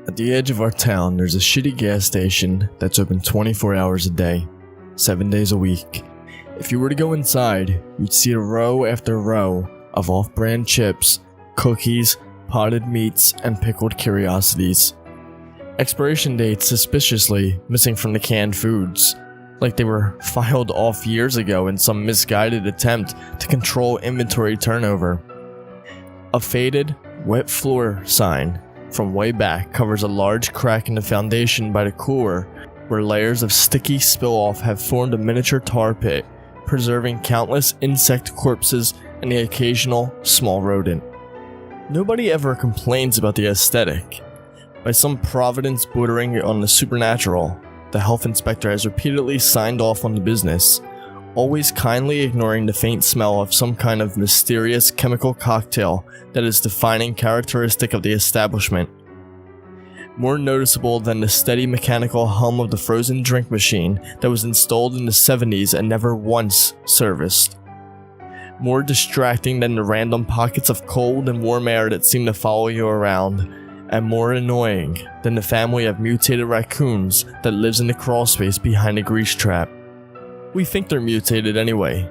At the edge of our town, there's a shitty gas station that's open 24 hours a day, 7 days a week. If you were to go inside, you'd see a row after row of off-brand chips, cookies, potted meats, and pickled curiosities. Expiration dates suspiciously missing from the canned foods, like they were filed off years ago in some misguided attempt to control inventory turnover. A faded, wet floor sign from way back covers a large crack in the foundation by the cooler, where layers of sticky spill-off have formed a miniature tar pit, preserving countless insect corpses and the occasional small rodent. Nobody ever complains about the aesthetic. By some providence bordering on the supernatural, the health inspector has repeatedly signed off on the business, always kindly ignoring the faint smell of some kind of mysterious chemical cocktail that is defining characteristic of the establishment. More noticeable than the steady mechanical hum of the frozen drink machine that was installed in the 70s and never once serviced. More distracting than the random pockets of cold and warm air that seem to follow you around, and more annoying than the family of mutated raccoons that lives in the crawlspace behind a grease trap. We think they're mutated anyway.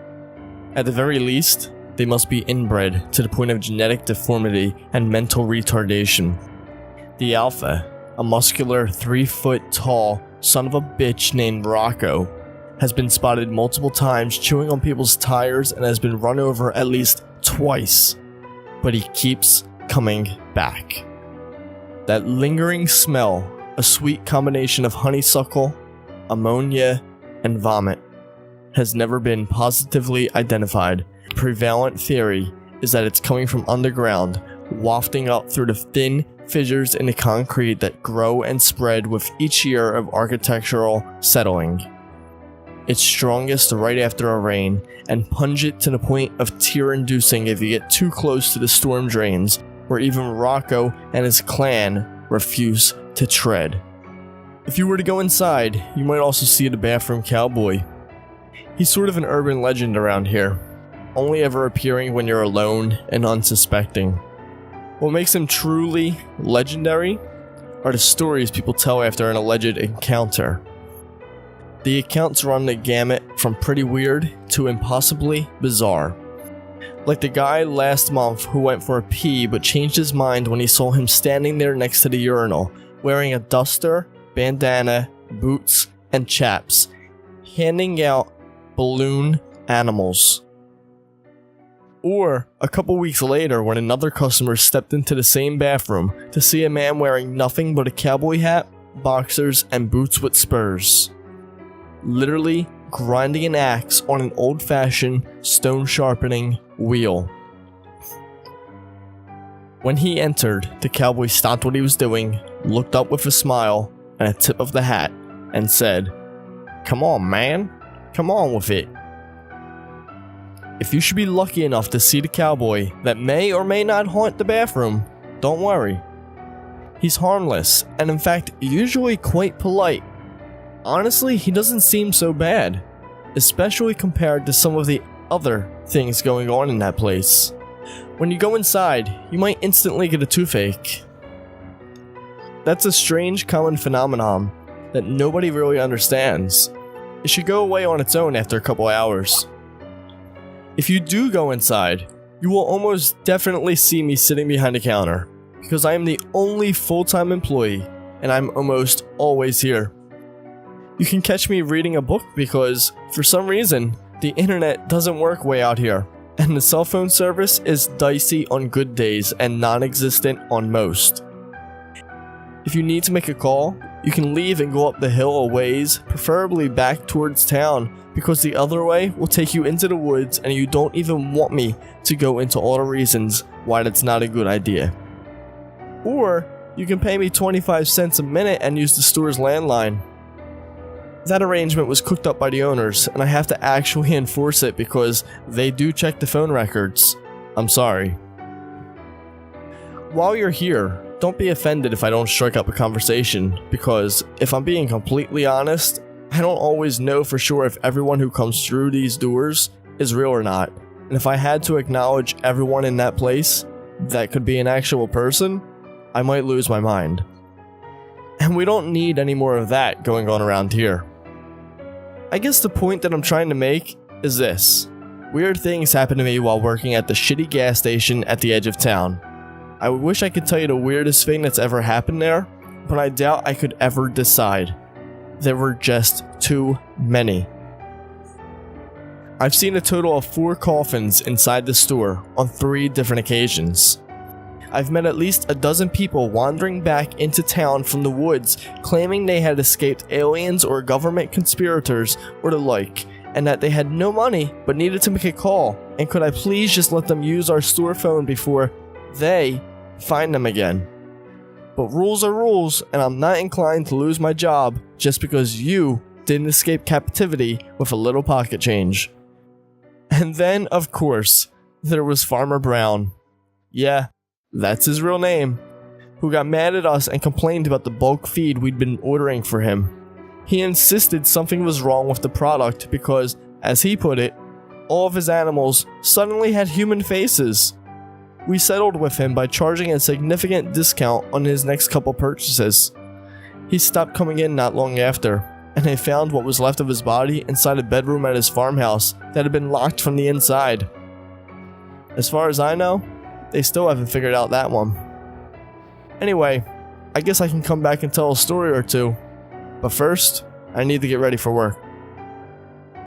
At the very least, they must be inbred to the point of genetic deformity and mental retardation. The alpha, a muscular 3-foot tall son of a bitch named Rocco, has been spotted multiple times chewing on people's tires and has been run over at least twice, but he keeps coming back. That lingering smell, a sweet combination of honeysuckle, ammonia, and vomit, has never been positively identified. The prevalent theory is that it's coming from underground, wafting up through the thin fissures in the concrete that grow and spread with each year of architectural settling. It's strongest right after a rain, and pungent to the point of tear-inducing if you get too close to the storm drains, where even Rocco and his clan refuse to tread. If you were to go inside, you might also see the bathroom cowboy. He's sort of an urban legend around here, only ever appearing when you're alone and unsuspecting. What makes him truly legendary are the stories people tell after an alleged encounter. The accounts run the gamut from pretty weird to impossibly bizarre. Like the guy last month who went for a pee but changed his mind when he saw him standing there next to the urinal, wearing a duster, bandana, boots, and chaps, handing out balloon animals. Or a couple weeks later when another customer stepped into the same bathroom to see a man wearing nothing but a cowboy hat, boxers, and boots with spurs, literally grinding an axe on an old-fashioned stone sharpening wheel. When he entered, the cowboy stopped what he was doing, looked up with a smile and a tip of the hat, and said, "Come on, man. Come on with it." If you should be lucky enough to see the cowboy that may or may not haunt the bathroom, don't worry. He's harmless, and in fact, usually quite polite. Honestly, he doesn't seem so bad, especially compared to some of the other things going on in that place. When you go inside, you might instantly get a toothache. That's a strange common phenomenon that nobody really understands. It should go away on its own after a couple hours. If you do go inside, you will almost definitely see me sitting behind a counter, because I am the only full-time employee, and I'm almost always here. You can catch me reading a book because, for some reason, the internet doesn't work way out here, and the cell phone service is dicey on good days and non-existent on most. If you need to make a call, you can leave and go up the hill a ways, preferably back towards town, because the other way will take you into the woods and you don't even want me to go into all the reasons why that's not a good idea. Or, you can pay me 25 cents a minute and use the store's landline. That arrangement was cooked up by the owners, and I have to actually enforce it because they do check the phone records. I'm sorry. While you're here, don't be offended if I don't strike up a conversation, because if I'm being completely honest, I don't always know for sure if everyone who comes through these doors is real or not. And if I had to acknowledge everyone in that place that could be an actual person, I might lose my mind. And we don't need any more of that going on around here. I guess the point that I'm trying to make is this. Weird things happen to me while working at the shitty gas station at the edge of town. I wish I could tell you the weirdest thing that's ever happened there, but I doubt I could ever decide. There were just too many. I've seen a total of 4 coffins inside the store on 3 different occasions. I've met at least a dozen people wandering back into town from the woods claiming they had escaped aliens or government conspirators or the like, and that they had no money but needed to make a call, and could I please just let them use our store phone before they find them again. But rules are rules, and I'm not inclined to lose my job just because you didn't escape captivity with a little pocket change. And then, of course, there was Farmer Brown. Yeah, that's his real name, who got mad at us and complained about the bulk feed we'd been ordering for him. He insisted something was wrong with the product because, as he put it, all of his animals suddenly had human faces. We settled with him by charging a significant discount on his next couple purchases. He stopped coming in not long after, and they found what was left of his body inside a bedroom at his farmhouse that had been locked from the inside. As far as I know, they still haven't figured out that one. Anyway, I guess I can come back and tell a story or two, but first, I need to get ready for work.